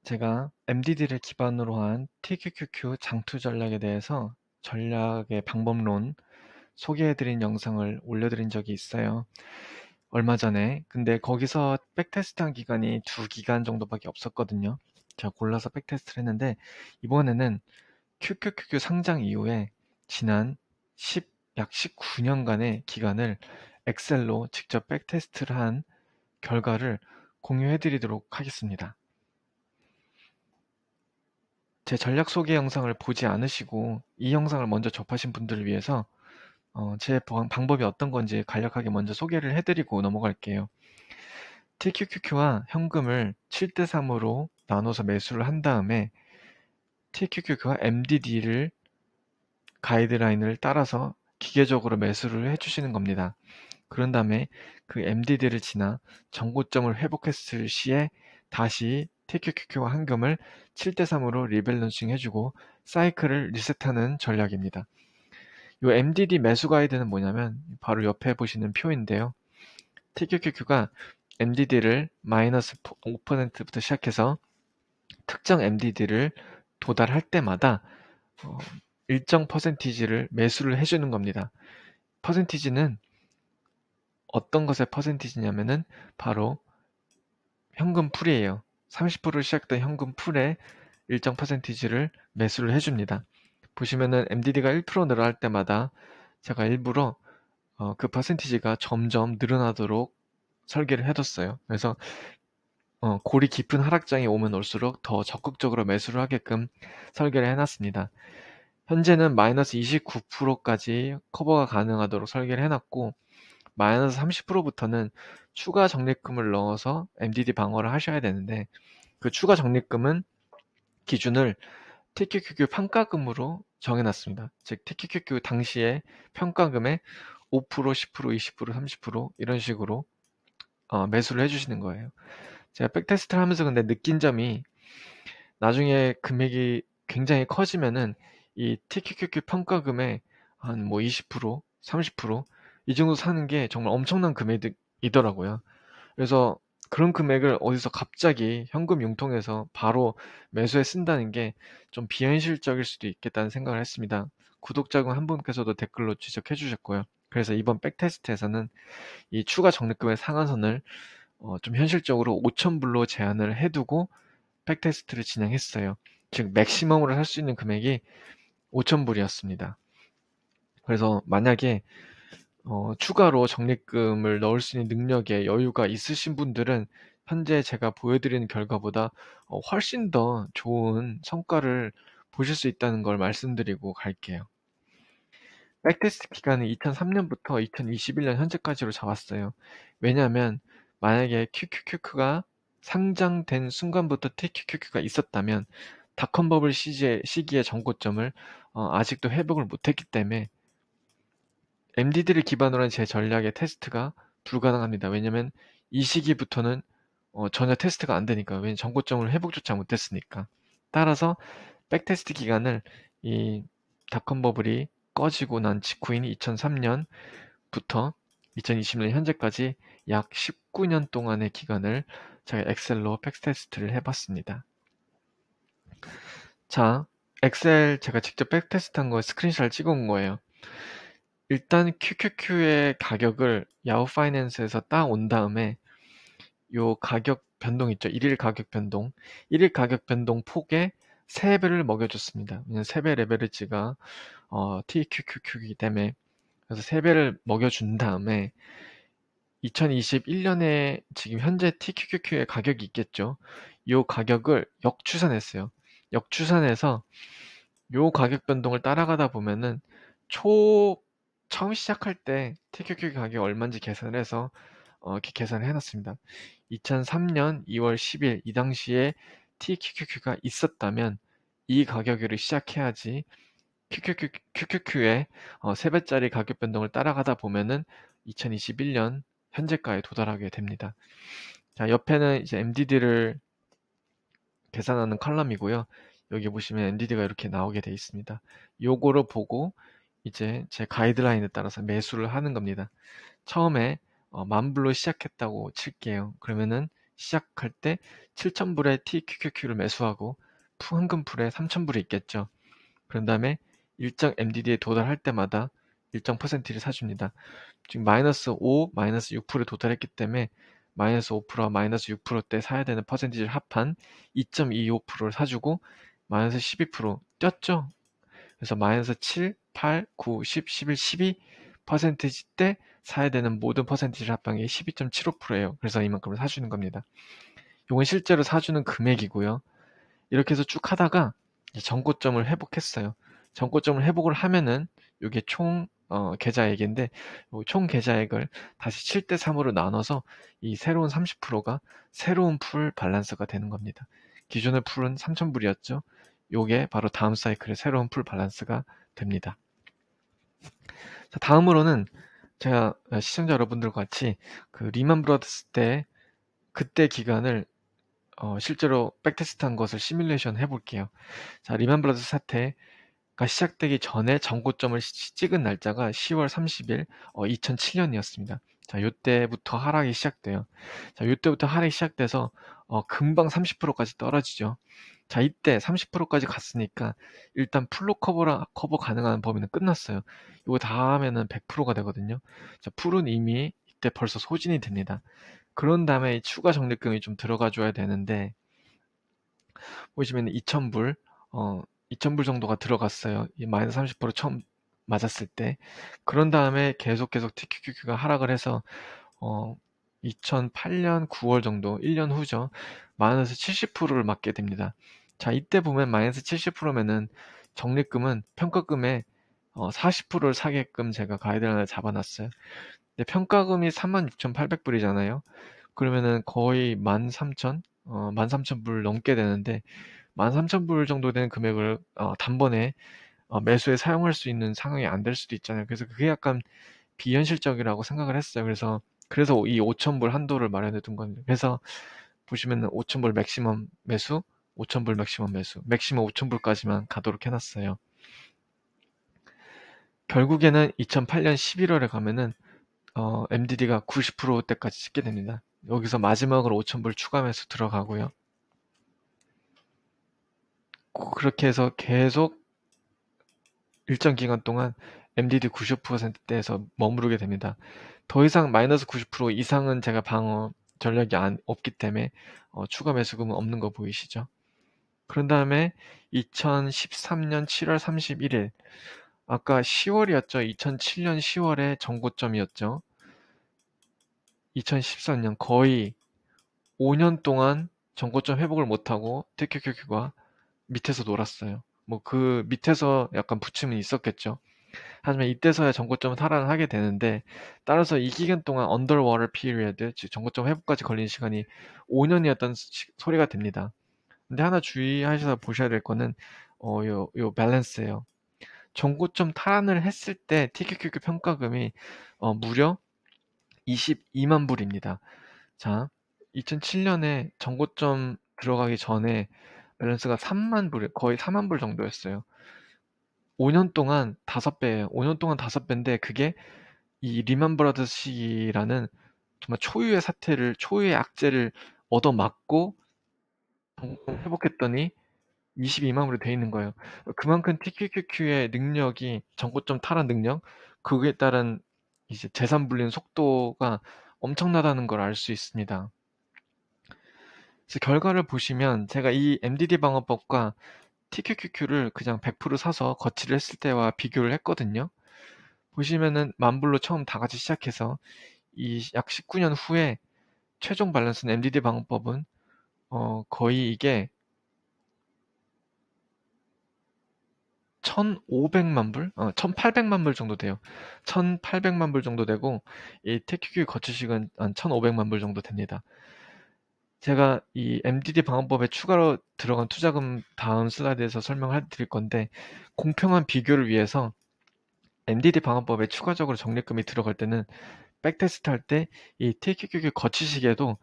제가 MDD를 기반으로 한 TQQQ 장투 전략에 대해서 전략의 방법론 소개해드린 영상을 올려드린 적이 있어요. 얼마 전에. 근데 거기서 백테스트한 기간이 2기간 정도밖에 없었거든요. 제가 골라서 백테스트를 했는데 이번에는 QQQQ 상장 이후에 지난 약 19년간의 기간을 엑셀로 직접 백테스트를 한 결과를 공유해드리도록 하겠습니다. 제 전략 소개 영상을 보지 않으시고 이 영상을 먼저 접하신 분들을 위해서 제 방법이 어떤 건지 간략하게 먼저 소개를 해드리고 넘어갈게요. TQQQ와 현금을 7대3으로 나눠서 매수를 한 다음에 TQQQ와 MDD를 가이드라인을 따라서 기계적으로 매수를 해주시는 겁니다. 그런 다음에 그 MDD를 지나 정고점을 회복했을 시에 다시 TQQQ와 현금을 7대3으로 리밸런싱 해주고 사이클을 리셋하는 전략입니다. 이 MDD 매수 가이드는 뭐냐면 바로 옆에 보시는 표인데요. TQQQ가 MDD를 마이너스 5%부터 시작해서 특정 MDD를 도달할 때마다 일정 퍼센티지를 매수를 해주는 겁니다. 퍼센티지는 어떤 것의 퍼센티지냐면은 바로 현금 풀이에요. 30%로 시작된 현금 풀에 일정 퍼센티지를 매수를 해줍니다. 보시면은 MDD가 1% 늘어날 때마다 제가 일부러 그 퍼센티지가 점점 늘어나도록 설계를 해뒀어요. 그래서 골이 깊은 하락장이 오면 올수록 더 적극적으로 매수를 하게끔 설계를 해놨습니다. 현재는 마이너스 29%까지 커버가 가능하도록 설계를 해놨고 마이너스 30%부터는 추가 적립금을 넣어서 MDD 방어를 하셔야 되는데 그 추가 적립금은 기준을 TQQQ 평가금으로 정해놨습니다. 즉 TQQQ 당시에 평가금의 5%, 10%, 20%, 30% 이런 식으로 매수를 해주시는 거예요. 제가 백테스트를 하면서 근데 느낀 점이 나중에 금액이 굉장히 커지면은 이 TQQQ 평가금의 한 뭐 20%, 30%이 정도 사는 게 정말 엄청난 금액이더라고요. 그래서 그런 금액을 어디서 갑자기 현금 융통해서 바로 매수에 쓴다는 게 좀 비현실적일 수도 있겠다는 생각을 했습니다. 구독자분 한 분께서도 댓글로 지적해 주셨고요. 그래서 이번 백테스트에서는 이 추가 적립금의 상한선을 좀 현실적으로 5,000불로 제한을 해두고 백테스트를 진행했어요. 즉 맥시멈으로 살 수 있는 금액이 5,000불이었습니다. 그래서 만약에 추가로 적립금을 넣을 수 있는 능력에 여유가 있으신 분들은 현재 제가 보여드리는 결과보다 훨씬 더 좋은 성과를 보실 수 있다는 걸 말씀드리고 갈게요. 백테스트 기간은 2003년부터 2021년 현재까지로 잡았어요. 왜냐하면 만약에 QQQQ가 상장된 순간부터 TQQQ가 있었다면 닷컴 버블 시기의 전고점을 아직도 회복을 못했기 때문에 MDD를 기반으로 한 제 전략의 테스트가 불가능합니다. 왜냐면 이 시기부터는 전혀 테스트가 안 되니까. 왜냐면 전고점을 회복조차 못했으니까. 따라서 백테스트 기간을 이 닷컴 버블이 꺼지고 난 직후인 2003년부터 2020년 현재까지 약 19년 동안의 기간을 제가 엑셀로 백테스트를 해봤습니다. 자, 엑셀 제가 직접 백테스트한 거 스크린샷을 찍어온 거예요. 일단 QQQ의 가격을 야후 파이낸스에서 따온 다음에 요 가격 변동 있죠. 1일 가격 변동. 1일 가격 변동 폭에 3배를 먹여줬습니다. 왜냐면 3배 레버리지가 TQQQ이기 때문에 그래서 3배를 먹여준 다음에 2021년에 지금 현재 TQQQ의 가격이 있겠죠. 요 가격을 역추산했어요. 역추산해서 요 가격 변동을 따라가다 보면은 처음 시작할 때 TQQ 가격이 얼마인지 계산을 해서 이렇게 계산을 해놨습니다. 2003년 2월 10일 이 당시에 TQQQ가 있었다면 이 가격으로 시작해야지 QQQ의 3배짜리 가격 변동을 따라가다 보면은 2021년 현재가에 도달하게 됩니다. 자, 옆에는 이제 MDD를 계산하는 컬럼이고요. 여기 보시면 MDD가 이렇게 나오게 되어 있습니다. 요거를 보고 이제 제 가이드라인에 따라서 매수를 하는 겁니다. 처음에 10,000불로 시작했다고 칠게요. 그러면은 시작할 때 7,000불에 TQQQ를 매수하고 황금풀에 3,000불이 있겠죠. 그런 다음에 일정 MDD에 도달할 때마다 일정 퍼센트를 사줍니다. 지금 마이너스 5, 마이너스 6%에 도달했기 때문에 마이너스 5%와 마이너스 6%때 사야 되는 퍼센티지를 합한 2.25%를 사주고 마이너스 12% 뛰었죠. 그래서 마이너스 7, 8, 9, 10, 11, 12% 때 사야 되는 모든 퍼센티지를 합한 게 12.75%예요. 그래서 이만큼을 사주는 겁니다. 이건 실제로 사주는 금액이고요. 이렇게 해서 쭉 하다가 전고점을 회복했어요. 전고점을 회복을 하면은 이게 총 계좌액인데 총 계좌액을 다시 7대 3으로 나눠서 이 새로운 30%가 새로운 풀 밸런스가 되는 겁니다. 기존의 풀은 3,000불이었죠. 요게 바로 다음 사이클의 새로운 풀 밸런스가 됩니다. 자, 다음으로는 제가 시청자 여러분들과 같이 그 리만 브라더스 때 그때 기간을 실제로 백테스트한 것을 시뮬레이션 해볼게요. 자, 리만 브라더스 사태가 시작되기 전에 전고점을 찍은 날짜가 10월 30일 2007년이었습니다. 자, 요때부터 하락이 시작돼요. 자, 요때부터 하락이 시작돼서 금방 30%까지 떨어지죠. 자, 이때 30%까지 갔으니까 일단 풀로 커버 가능한 범위는 끝났어요. 이거 다음에는 100%가 되거든요. 자, 풀은 이미 이때 벌써 소진이 됩니다. 그런 다음에 추가 적립금이 좀 들어가 줘야 되는데 보시면 2,000불 2,000불 정도가 들어갔어요. 이 마이너스 30% 처음 맞았을 때. 그런 다음에 계속 TQQQ가 하락을 해서 2008년 9월 정도 1년 후죠. 마이너스 70%를 맞게 됩니다. 자, 이때 보면 마이너스 70%면은 적립금은 평가금의 40%를 사게끔 제가 가이드라인을 잡아놨어요. 근데 평가금이 36,800불이잖아요. 그러면은 거의 13,000불 넘게 되는데 13,000불 정도 되는 금액을 단번에 매수에 사용할 수 있는 상황이 안 될 수도 있잖아요. 그래서 그게 약간 비현실적이라고 생각을 했어요. 그래서 이 5,000불 한도를 마련해 둔 겁니다. 그래서 보시면은 5,000불 맥시멈 매수, 5,000불 맥시멈 매수, 맥시멈 5,000불까지만 가도록 해놨어요. 결국에는 2008년 11월에 가면은 MDD가 90%대까지 찍게 됩니다. 여기서 마지막으로 5,000불 추가 매수 들어가고요. 그렇게 해서 계속 일정 기간 동안 MDD 90%대에서 머무르게 됩니다. 더 이상 마이너스 90% 이상은 제가 방어 전략이 없기 때문에 추가 매수금은 없는 거 보이시죠? 그런 다음에 2013년 7월 31일 아까 10월이었죠. 2007년 10월에 전고점이었죠. 2013년 거의 5년 동안 전고점 회복을 못하고 TQQQ가 밑에서 놀았어요. 뭐 그 밑에서 약간 부침은 있었겠죠. 하지만 이때서야 전고점은 탈환하게 되는데 따라서 이 기간 동안 언더워터 피리어드, 즉 전고점 회복까지 걸린 시간이 5년이었던 소리가 됩니다. 근데 하나 주의하셔서 보셔야 될 거는 요 밸런스예요. 전고점 탈환을 했을 때 TQQQ 평가금이 무려 22만 불입니다. 자, 2007년에 전고점 들어가기 전에 밸런스가 3만 불, 거의 4만 불 정도였어요. 5년 동안 5배예요. 5년 동안 5배인데 그게 이 리만 브라더스 시기라는 정말 초유의 악재를 얻어맞고 회복했더니 22만으로 돼 있는 거예요. 그만큼 TQQQ의 능력이 전고점 탈환 능력, 그에 따른 이제 재산 불린 속도가 엄청나다는 걸 알 수 있습니다. 그래서 결과를 보시면 제가 이 MDD 방어법과 TQQQ를 그냥 100% 사서 거치를 했을 때와 비교를 했거든요. 보시면은 만불로 처음 다 같이 시작해서 이 약 19년 후에 최종 밸런스는 MDD 방어법은 거의 이게 1,500만 불? 1,800만 불 정도 돼요. 1,800만 불 정도 되고 이 TQQ 거치식은 한 1,500만 불 정도 됩니다. 제가 이 MDD 방어법에 추가로 들어간 투자금 다음 슬라이드에서 설명을 드릴 건데 공평한 비교를 위해서 MDD 방어법에 추가적으로 적립금이 들어갈 때는 백테스트 할 때 이 TQQQ 거치식에도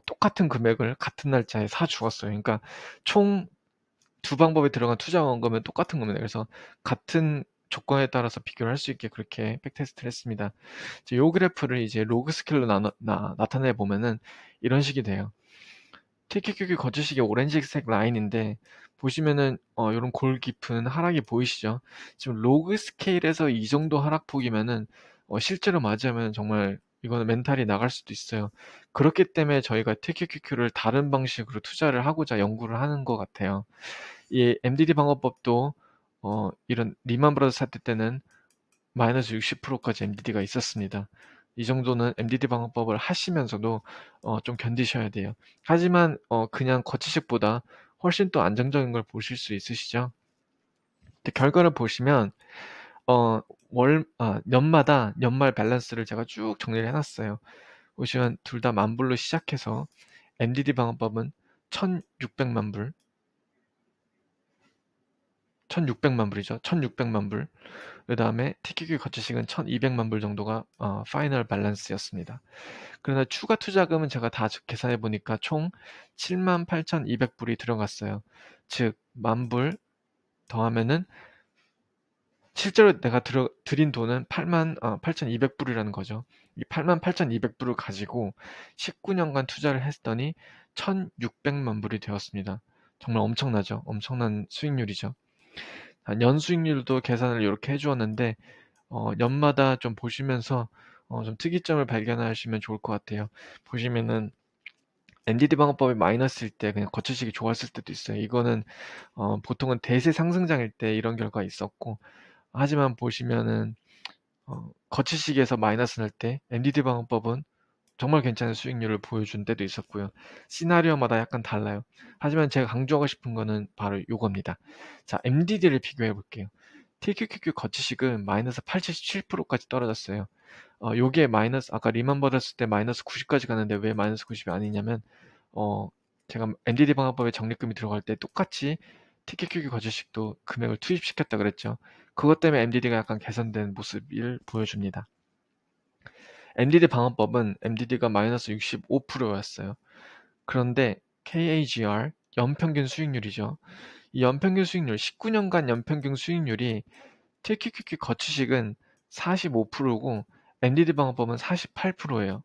똑같은 금액을 같은 날짜에 사 주었어요. 그러니까 총 두 방법에 들어간 투자 원금은 똑같은 겁니다. 그래서 같은 조건에 따라서 비교를 할 수 있게 그렇게 백테스트를 했습니다. 이 그래프를 이제 로그 스케일로 나타내 보면은 이런 식이 돼요. TQQQ 거치식의 오렌지색 라인인데 보시면은 이런 골 깊은 하락이 보이시죠? 지금 로그 스케일에서 이 정도 하락폭이면은 실제로 맞으면 정말 이거는 멘탈이 나갈 수도 있어요. 그렇기 때문에 저희가 TQQQ를 다른 방식으로 투자를 하고자 연구를 하는 것 같아요. 이 MDD 방어법도 이런 리만 브라더스 사태 때는 마이너스 60%까지 MDD가 있었습니다. 이 정도는 MDD 방어법을 하시면서도 좀 견디셔야 돼요. 하지만 그냥 거치식보다 훨씬 또 안정적인 걸 보실 수 있으시죠? 근데 결과를 보시면 년마다 연말 밸런스를 제가 쭉 정리를 해놨어요. 보시면 둘 다 만불로 시작해서 MDD 방어법은 1600만 불, 1600만 불이죠. 1600만 불. 그 다음에 TQQ 거치식은 1200만 불 정도가 파이널 밸런스였습니다. 그러나 추가 투자금은 제가 다 계산해 보니까 총 78,200불이 들어갔어요. 즉, 만불 더하면은 실제로 내가 들인 돈은 8,200불이라는 거죠. 이 88,200불을 가지고 19년간 투자를 했더니 1,600만 불이 되었습니다. 정말 엄청나죠? 엄청난 수익률이죠. 연 수익률도 계산을 이렇게 해주었는데 연마다 좀 보시면서 좀 특이점을 발견하시면 좋을 것 같아요. 보시면은 MDD 방어법이 마이너스일 때 그냥 거치식이 좋았을 때도 있어요. 이거는 보통은 대세 상승장일 때 이런 결과가 있었고, 하지만 보시면은 거치식에서 마이너스 날 때 MDD 방어법은 정말 괜찮은 수익률을 보여준 때도 있었고요. 시나리오마다 약간 달라요. 하지만 제가 강조하고 싶은 거는 바로 이겁니다. 자, MDD를 비교해 볼게요. TQQQ 거치식은 마이너스 87%까지 떨어졌어요. 요게 마이너스, 아까 리만 버렸을 때 마이너스 90까지 가는데 왜 마이너스 90이 아니냐면, 어, 제가 MDD 방어법에 적립금이 들어갈 때 똑같이 TQQQ 거치식도 금액을 투입시켰다 그랬죠. 그것 때문에 MDD가 약간 개선된 모습을 보여줍니다. MDD 방어법은 MDD가 마이너스 65%였어요. 그런데 KAGR, 연평균 수익률이죠. 이 연평균 수익률, 19년간 연평균 수익률이 TQQQ 거치식은 45%고 MDD 방어법은 48%예요.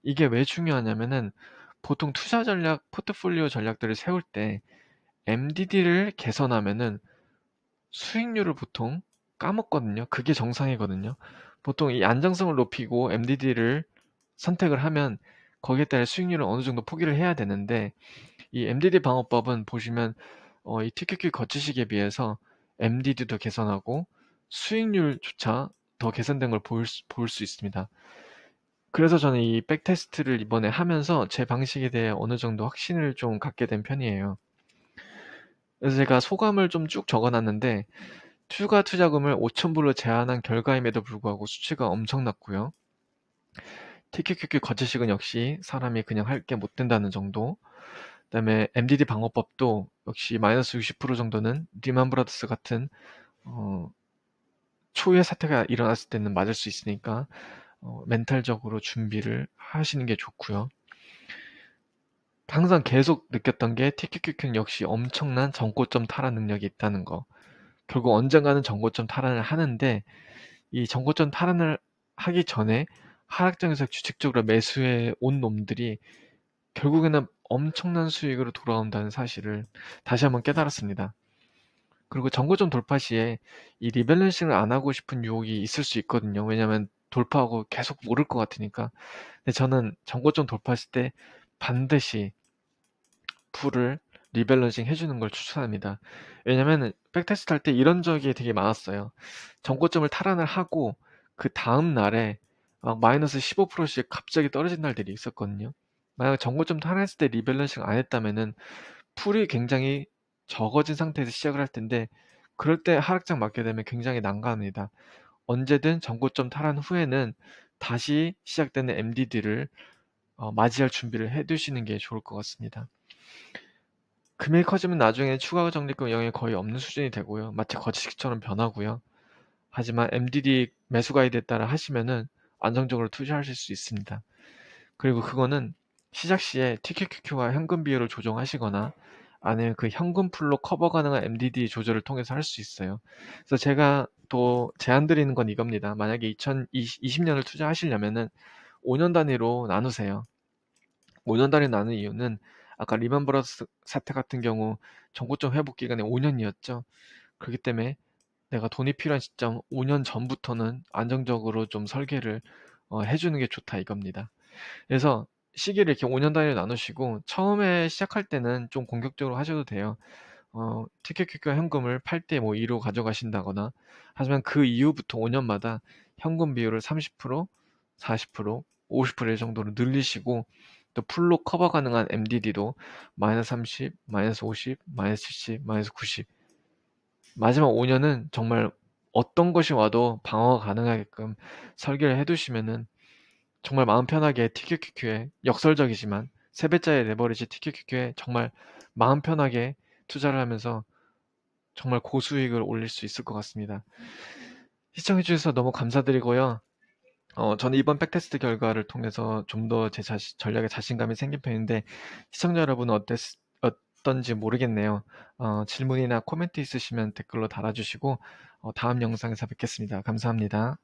이게 왜 중요하냐면은 보통 투자 전략, 포트폴리오 전략들을 세울 때 MDD를 개선하면은 수익률을 보통 까먹거든요. 그게 정상이거든요. 보통 이 안정성을 높이고 MDD를 선택을 하면 거기에 따라 수익률을 어느 정도 포기를 해야 되는데 이 MDD 방어법은 보시면 이 TQQ 거치식에 비해서 MDD도 개선하고 수익률조차 더 개선된 걸 볼 수 있습니다. 그래서 저는 이 백테스트를 이번에 하면서 제 방식에 대해 어느 정도 확신을 좀 갖게 된 편이에요. 그래서 제가 소감을 좀 쭉 적어놨는데 추가 투자금을 5,000불로 제한한 결과임에도 불구하고 수치가 엄청났고요. TQQQ 거치식은 역시 사람이 그냥 할 게 못 된다는 정도. 그다음에 MDD 방어법도 역시 마이너스 60% 정도는 리만 브라더스 같은 초유의 사태가 일어났을 때는 맞을 수 있으니까 멘탈적으로 준비를 하시는 게 좋고요. 항상 계속 느꼈던 게 TQQQ는 역시 엄청난 정고점 탈환 능력이 있다는 거. 결국 언젠가는 정고점 탈환을 하는데 이 정고점 탈환을 하기 전에 하락장에서 규칙적으로 매수해 온 놈들이 결국에는 엄청난 수익으로 돌아온다는 사실을 다시 한번 깨달았습니다. 그리고 정고점 돌파 시에 이 리밸런싱을 안 하고 싶은 유혹이 있을 수 있거든요. 왜냐면 돌파하고 계속 오를 것 같으니까. 근데 저는 정고점 돌파했을 때 반드시 풀을 리밸런싱 해주는 걸 추천합니다. 왜냐면 백테스트 할 때 이런 적이 되게 많았어요. 정고점을 탈환을 하고 그 다음 날에 마이너스 15%씩 갑자기 떨어진 날들이 있었거든요. 만약 정고점 탈환했을 때 리밸런싱 안 했다면은 풀이 굉장히 적어진 상태에서 시작을 할 텐데 그럴 때 하락장 맞게 되면 굉장히 난감합니다. 언제든 정고점 탈환 후에는 다시 시작되는 MDD를 맞이할 준비를 해두시는 게 좋을 것 같습니다. 금액이 커지면 나중에 추가 적립금 영향이 거의 없는 수준이 되고요. 마치 거치식처럼 변하고요. 하지만 MDD 매수 가이드에 따라 하시면은 안정적으로 투자하실 수 있습니다. 그리고 그거는 시작 시에 TQQQ와 현금 비율을 조정하시거나 아니면 그 현금 풀로 커버 가능한 MDD 조절을 통해서 할 수 있어요. 그래서 제가 또 제안 드리는 건 이겁니다. 만약에 2020년을 투자하시려면은 5년 단위로 나누세요. 5년 단위 나눈 이유는 아까 리만 브라더스 사태 같은 경우 정고점 회복 기간이 5년이었죠. 그렇기 때문에 내가 돈이 필요한 시점 5년 전부터는 안정적으로 좀 설계를 해주는 게 좋다 이겁니다. 그래서 시기를 이렇게 5년 단위로 나누시고 처음에 시작할 때는 좀 공격적으로 하셔도 돼요. 티켓큐큐 현금을 8대 뭐 2로 가져가신다거나 하지만 그 이후부터 5년마다 현금 비율을 30%, 40%, 50% 정도로 늘리시고 또 풀로 커버 가능한 MDD도 마이너스 30, 마이너스 50, 마이너스 70, 마이너스 90 마지막 5년은 정말 어떤 것이 와도 방어가 가능하게끔 설계를 해두시면은 정말 마음 편하게 TQQQ에 역설적이지만 3배짜리 레버리지 TQQQ에 정말 마음 편하게 투자를 하면서 정말 고수익을 올릴 수 있을 것 같습니다. 시청해주셔서 너무 감사드리고요. 저는 이번 백테스트 결과를 통해서 좀 더 제 전략에 자신감이 생긴 편인데 시청자 여러분은 어떤지 모르겠네요. 질문이나 코멘트 있으시면 댓글로 달아주시고 다음 영상에서 뵙겠습니다. 감사합니다.